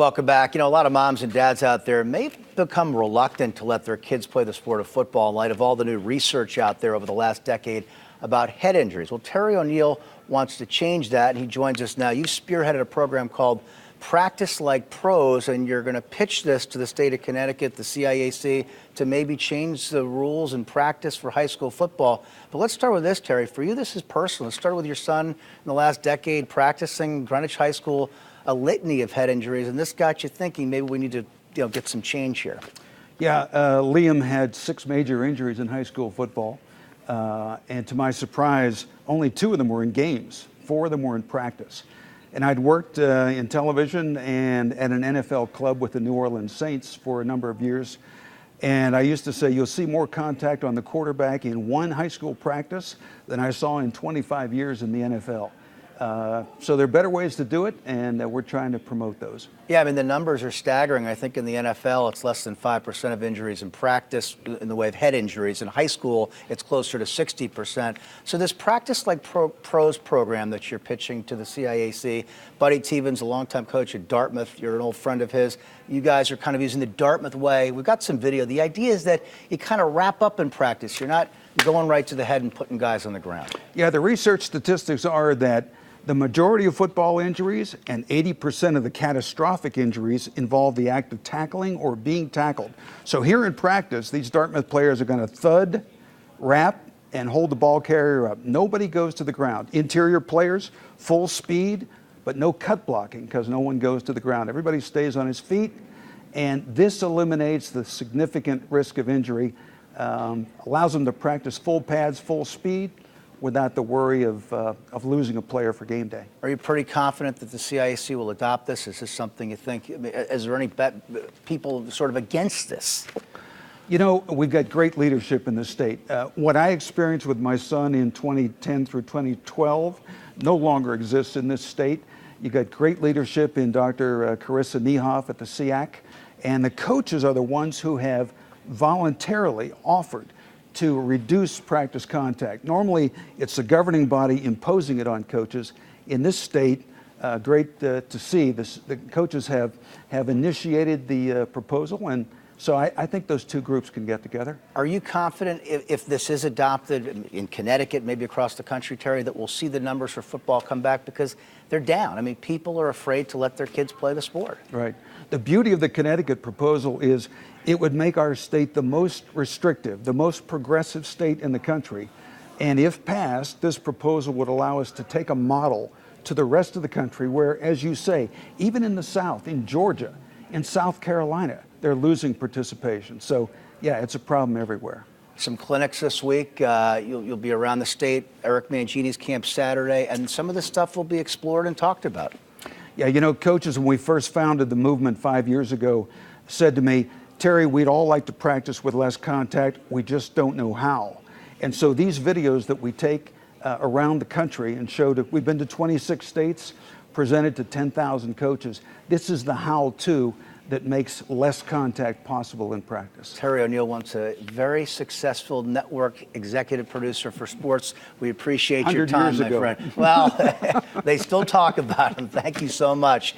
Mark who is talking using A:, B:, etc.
A: Welcome back. You know, a lot of moms and dads out there may become reluctant to let their kids play the sport of football in light of all the new research out there over the last decade about head injuries. Well, Terry O'Neill wants to change that, and he joins us now. You spearheaded a program called Practice Like Pros, and you're going to pitch this to the state of Connecticut, the CIAC, to maybe change the rules and practice for high school football. But let's start with this, Terry. For you, this is personal. Let's start with your son in the last decade practicing Greenwich High School, a litany of head injuries, and this got you thinking maybe we need to get some change here.
B: Yeah, Liam had 6 major injuries in high school football, and to my surprise, only 2 of them were in games. 4 of them were in practice. And I'd worked in television and at an NFL club with the New Orleans Saints for a number of years. And I used to say, you'll see more contact on the quarterback in one high school practice than I saw in 25 years in the NFL. So there are better ways to do it, and we're trying to promote those.
A: Yeah, I mean, the numbers are staggering. I think in the NFL, it's less than 5% of injuries in practice in the way of head injuries. In high school, it's closer to 60%. So this Practice Like Pros program that you're pitching to the CIAC, Buddy Teven's a longtime coach at Dartmouth. You're an old friend of his. You guys are kind of using the Dartmouth way. We've got some video. The idea is that you kind of wrap up in practice. You're not going right to the head and putting guys on the ground.
B: Yeah, the research statistics are that the majority of football injuries and 80% of the catastrophic injuries involve the act of tackling or being tackled. So here in practice, these Dartmouth players are going to thud, wrap, and hold the ball carrier up. Nobody goes to the ground. Interior players, full speed, but no cut blocking because no one goes to the ground. Everybody stays on his feet, and this eliminates the significant risk of injury, allows them to practice full pads, full speed, without the worry of losing a player for game day.
A: Are you pretty confident that the CIAC will adopt this? Is this something you think, is there any people sort of against this?
B: You know, we've got great leadership in the state. What I experienced with my son in 2010 through 2012 no longer exists in this state. You got great leadership in Dr. Carissa Niehoff at the SEAC, and the coaches are the ones who have voluntarily offered to reduce practice contact. Normally, it's the governing body imposing it on coaches. In this state, great to see, the coaches have initiated the proposal, and so I think those 2 groups can get together.
A: Are you confident if this is adopted in Connecticut, maybe across the country, Terry, that we'll see the numbers for football come back because they're down? I mean, people are afraid to let their kids play the sport.
B: Right. The beauty of the Connecticut proposal is it would make our state the most restrictive, the most progressive state in the country. And if passed, this proposal would allow us to take a model to the rest of the country where, as you say, even in the South, in Georgia, in South Carolina, they're losing participation. So, yeah, it's a problem everywhere.
A: Some clinics this week. You'll be around the state. Eric Mangini's camp Saturday, and some of this stuff will be explored and talked about.
B: Yeah, you know, coaches, when we first founded the movement 5 years ago, said to me, Terry, we'd all like to practice with less contact. We just don't know how. And so these videos that we take around the country and show that we've been to 26 states, presented to 10,000 coaches. This is the how-to that makes less contact possible in practice.
A: Terry O'Neill, once a very successful network executive producer for sports. We appreciate your time, my friend. Well, they still talk about him. Thank you so much.